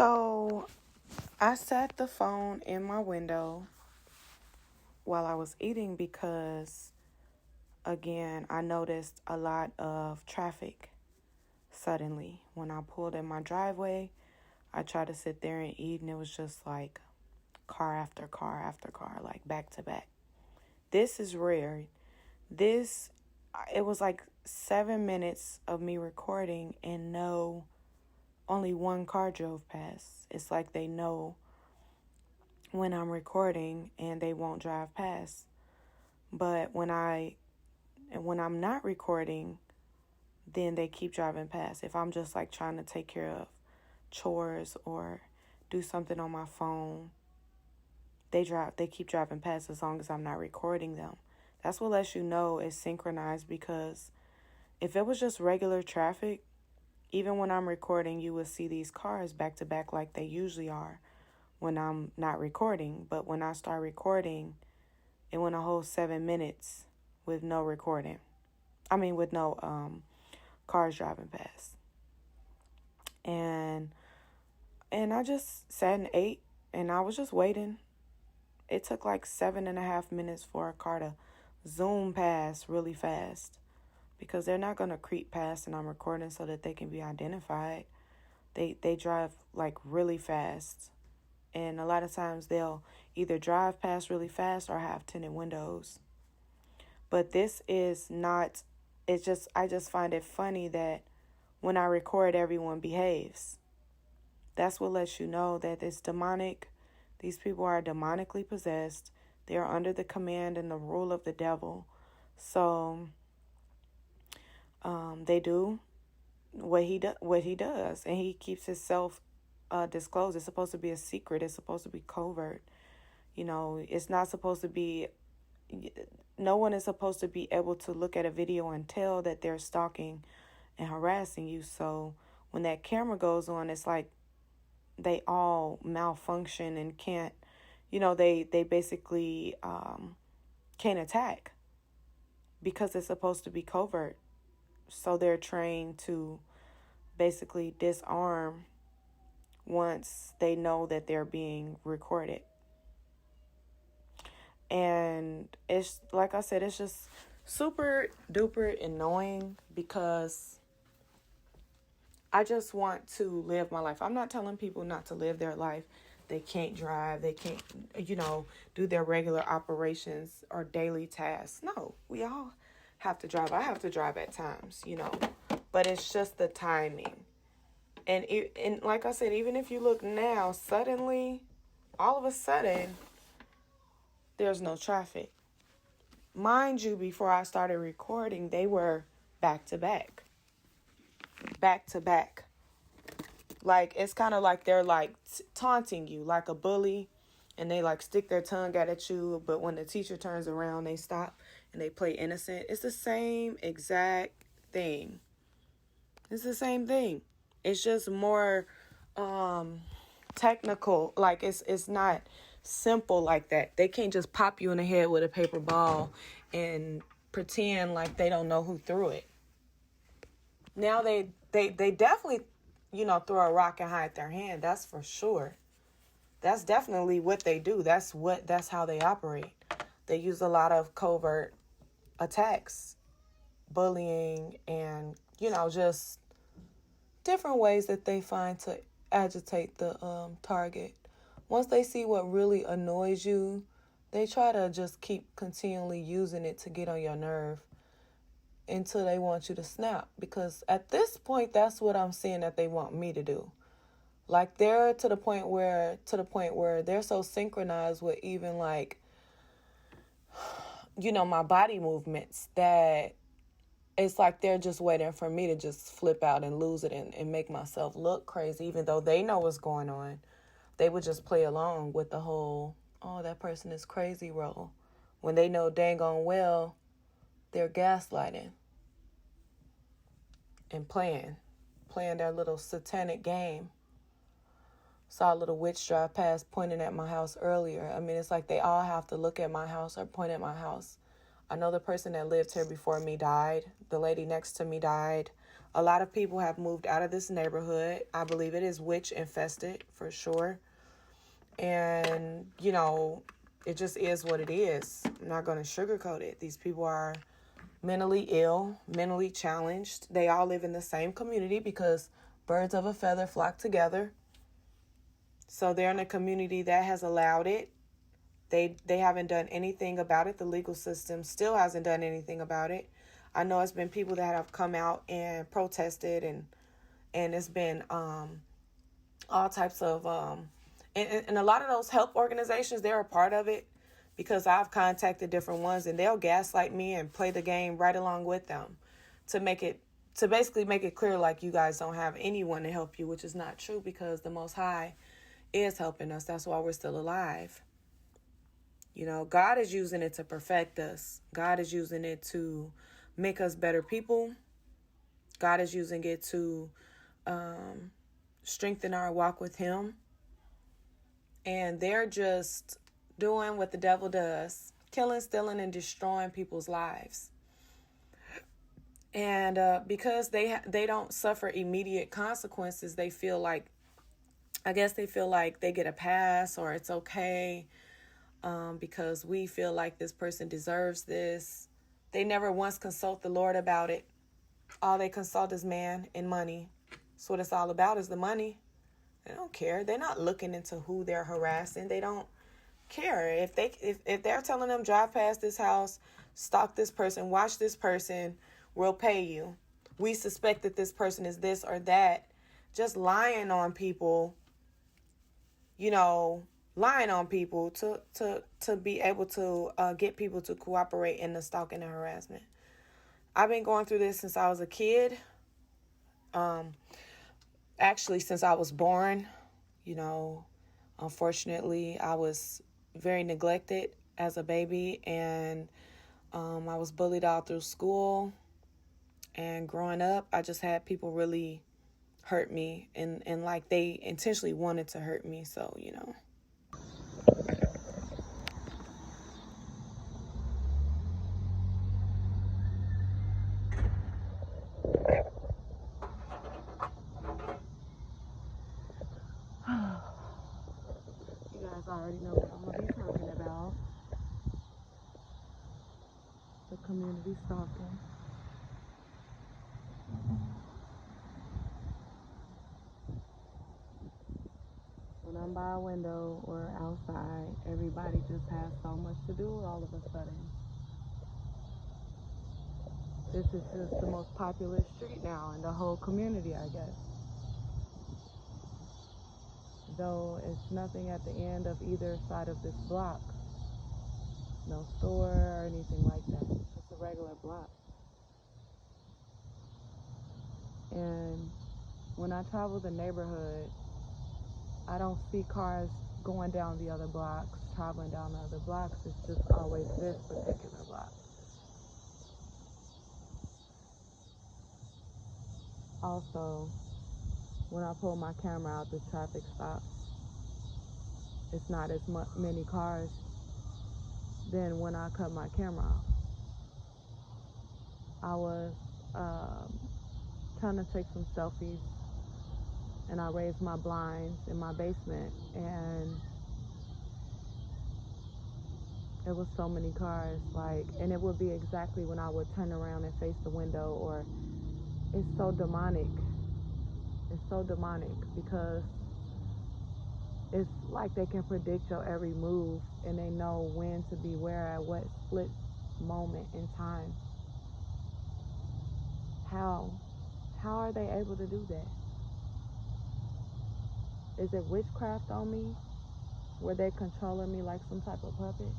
So I set the phone in my window while I was eating because, again, I noticed a lot of traffic suddenly. When I pulled in my driveway, I tried to sit there and eat, and it was just like car after car after car, like back to back. This is rare. This, it was like 7 minutes of me recording, and only one car drove past. It's like they know when I'm recording and they won't drive past. But when I'm not recording, then they keep driving past. If I'm just like trying to take care of chores or do something on my phone, they keep driving past as long as I'm not recording them. That's what lets you know it's synchronized, because if it was just regular traffic, even when I'm recording, you would see these cars back to back like they usually are when I'm not recording. But when I start recording, it went a whole 7 minutes with no recording. With no cars driving past. And I just sat and ate, and I was just waiting. It took like 7.5 minutes for a car to zoom past really fast, because they're not going to creep past and I'm recording so that they can be identified. They drive like really fast. And a lot of times they'll either drive past really fast or have tinted windows. But this is not, I just find it funny that when I record, everyone behaves. That's what lets you know that it's demonic. These people are demonically possessed. They are under the command and the rule of the devil. So they do what he does, and he keeps himself disclosed. It's supposed to be a secret. It's supposed to be covert. It's not supposed to be. No one is supposed to be able to look at a video and tell that they're stalking and harassing you. So when that camera goes on, it's like they all malfunction and can't. They basically can't attack because it's supposed to be covert. So they're trained to basically disarm once they know that they're being recorded. And it's, like I said, it's just super duper annoying, because I just want to live my life. I'm not telling people not to live their life. They can't drive. They can't, do their regular operations or daily tasks. No, we all have to drive. I have to drive at times, but it's just the timing. And like I said, even if you look now, suddenly, all of a sudden, there's no traffic. Mind you, before I started recording, they were back to back. Back to back. Like, it's kind of like they're like taunting you, like a bully, and they like stick their tongue out at you. But when the teacher turns around, they stop and they play innocent. It's the same exact thing. It's the same thing. It's just more technical. Like, it's not simple like that. They can't just pop you in the head with a paper ball and pretend like they don't know who threw it. Now they definitely, throw a rock and hide their hand. That's for sure. That's definitely what they do. That's how they operate. They use a lot of covert attacks, bullying, and, just different ways that they find to agitate the target. Once they see what really annoys you, they try to just keep continually using it to get on your nerve until they want you to snap. Because at this point, that's what I'm seeing that they want me to do. Like, they're to the point where they're so synchronized with even like, my body movements, that it's like they're just waiting for me to just flip out and lose it and make myself look crazy, even though they know what's going on. They would just play along with the whole, oh, that person is crazy role, when they know dang on well they're gaslighting and playing their little satanic game. Saw a little witch drive past pointing at my house earlier. It's like they all have to look at my house or point at my house. I know the person that lived here before me died. The lady next to me died. A lot of people have moved out of this neighborhood. I believe it is witch infested for sure. And, it just is what it is. I'm not going to sugarcoat it. These people are mentally ill, mentally challenged. They all live in the same community because birds of a feather flock together. So they're in a community that has allowed it. They haven't done anything about it. The legal system still hasn't done anything about it. I know it's been people that have come out and protested, and it's been all types of and a lot of those help organizations, they're a part of it, because I've contacted different ones, and they'll gaslight me and play the game right along with them to basically make it clear like you guys don't have anyone to help you, which is not true, because the Most High is helping us. That's why we're still alive. God is using it to perfect us. God is using it to make us better people. God is using it to strengthen our walk with Him. And they're just doing what the devil does, killing, stealing, and destroying people's lives. And because they don't suffer immediate consequences, they feel like they get a pass, or it's okay. Because we feel like this person deserves this. They never once consult the Lord about it. All they consult is man and money. That's what it's all about, is the money. They don't care. They're not looking into who they're harassing. They don't care. If they're telling them, drive past this house, stalk this person, watch this person, we'll pay you. We suspect that this person is this or that. Just lying on people, lying on people to be able to get people to cooperate in the stalking and harassment. I've been going through this since I was a kid. Actually, since I was born. Unfortunately, I was very neglected as a baby, and I was bullied all through school. And growing up, I just had people really hurt me, and like they intentionally wanted to hurt me. So, You guys already know what I'm going to be talking about. The community stalking. When I'm by a window or outside, everybody just has so much to do all of a sudden. This is just the most popular street now in the whole community, I guess. Though it's nothing at the end of either side of this block. No store or anything like that. It's just a regular block. And when I travel the neighborhood, I don't see cars going down the other blocks, traveling down the other blocks. It's just always this particular block. Also, when I pull my camera out, the traffic stops. It's not as many cars than when I cut my camera off. I was trying to take some selfies, and I raised my blinds in my basement, and there was so many cars, and it would be exactly when I would turn around and face the window, or it's so demonic. It's so demonic because it's like they can predict your every move, and they know when to be where at what split moment in time. How are they able to do that? Is it witchcraft on me? Were they controlling me like some type of puppet?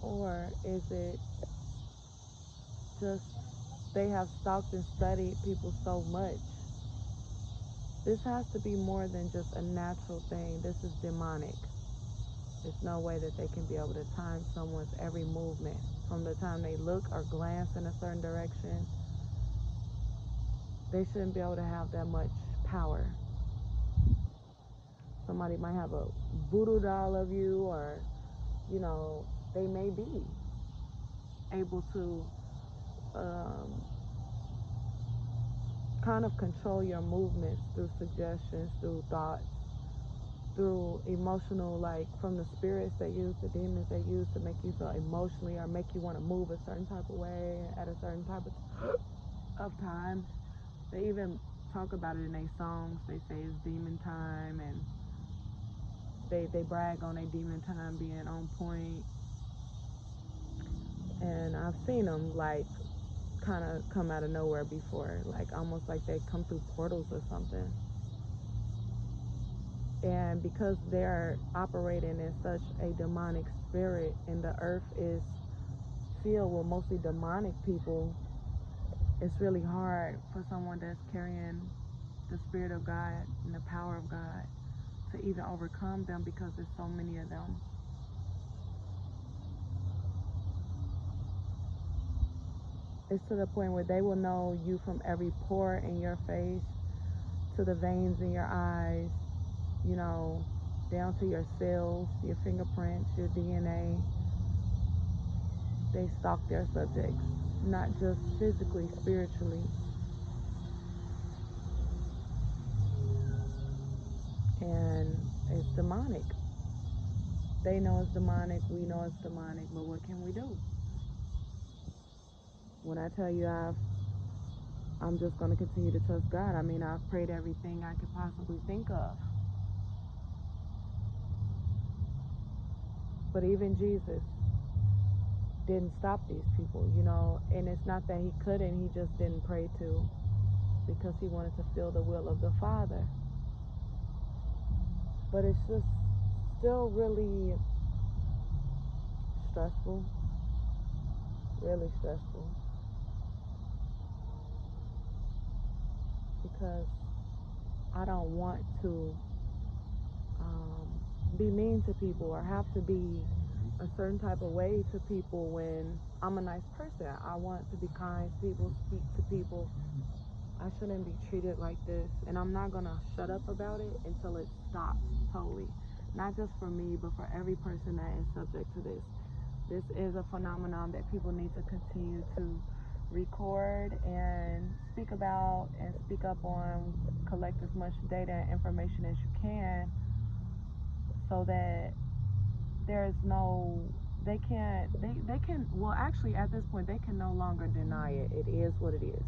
Or is it just they have stalked and studied people so much? This has to be more than just a natural thing. This is demonic. There's no way that they can be able to time someone's every movement from the time they look or glance in a certain direction. They shouldn't be able to have that much power. Somebody might have a voodoo doll of you, or, they may be. able to um, kind of control your movements through suggestions, through thoughts, through emotional, like from the spirits they use, the demons they use to make you feel emotionally or make you want to move a certain type of way at a certain type of time. They even talk about it in their songs. They say it's demon time, and they brag on their demon time being on point. And I've seen them like kind of come out of nowhere before, like almost like they come through portals or something. And because they're operating in such a demonic spirit, and the earth is filled with mostly demonic people, it's really hard for someone that's carrying the Spirit of God and the power of God to even overcome them, because there's so many of them. It's to the point where they will know you from every pore in your face to the veins in your eyes, you know, down to your cells, your fingerprints, your DNA. They stalk their subjects, not just physically, spiritually. And it's demonic. They know it's demonic, we know it's demonic, but what can we do? When I tell you I'm just going to continue to trust God, I mean, I've prayed everything I could possibly think of. But even Jesus didn't stop these people, you know, and it's not that he couldn't, he just didn't pray to, because he wanted to feel the will of the Father. But it's just still really stressful, really stressful, because I don't want to be mean to people or have to be a certain type of way to people when I'm a nice person. I want to be kind to people, speak to people. I shouldn't be treated like this, and I'm not going to shut up about it until it stops totally. Not just for me, but for every person that is subject to this. This is a phenomenon that people need to continue to record and speak about and speak up on, collect as much data and information as you can, so that there's no, they can, well, actually, at this point, they can no longer deny it. It is what it is.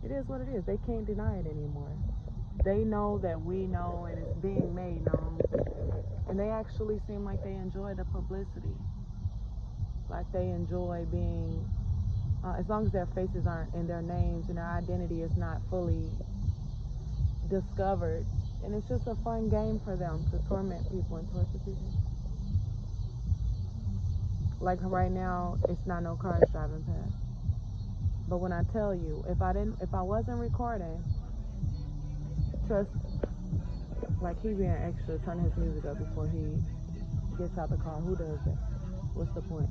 It is what it is. They can't deny it anymore. They know that we know, and it's being made known. And they actually seem like they enjoy the publicity. Like they enjoy being, as long as their faces aren't, and their names and their identity is not fully discovered. And it's just a fun game for them to torment people and torture people. Like right now, it's not no cars driving past. But when I tell you, if I wasn't recording, trust, like he being extra, turn his music up before he gets out the car. Who does that? What's the point?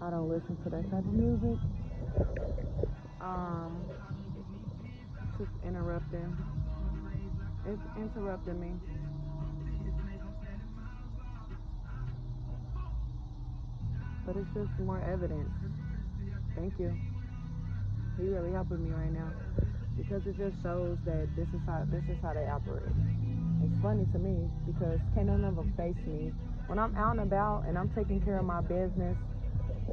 I don't listen to that type of music. Just interrupting. It's interrupting me. But it's just more evidence. Thank you. He really helping me right now, because it just shows that this is how they operate. It's funny to me because can't none of them face me. When I'm out and about and I'm taking care of my business,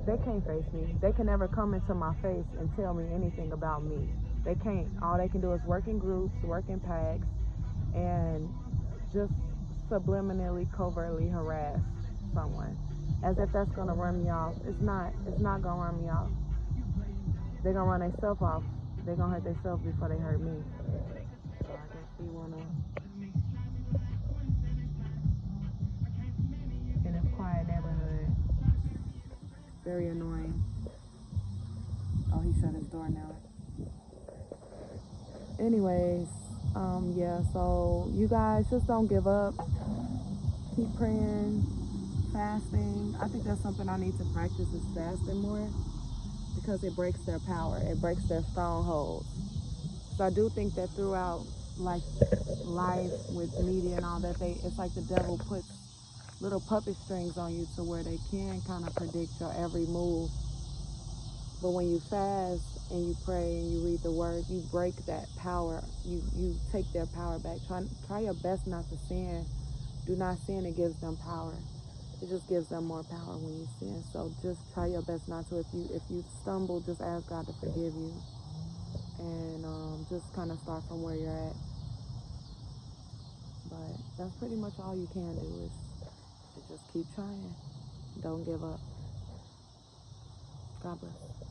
they can't face me. They can never come into my face and tell me anything about me. They can't. All they can do is work in groups, work in packs, and just subliminally, covertly harass someone, as if that's gonna run me off. It's not. It's not gonna run me off. They're gonna run themselves off. They're gonna hurt themselves before they hurt me. So I guess he wanna, in a quiet neighborhood. Very annoying. Oh, he shut his door now. Anyways, yeah, so you guys just don't give up. Keep praying, fasting. I think that's something I need to practice, is fasting more, because it breaks their power. It breaks their strongholds. So I do think that throughout like life with media and all that, it's like the devil puts little puppet strings on you to where they can kind of predict your every move. But when you fast and you pray and you read the word, you break that power. You take their power back. Try your best not to sin. Do not sin. It gives them power. It just gives them more power when you sin. So just try your best not to. If you stumble, just ask God to forgive you, and just kind of start from where you're at. But that's pretty much all you can do is to just keep trying. Don't give up. God bless.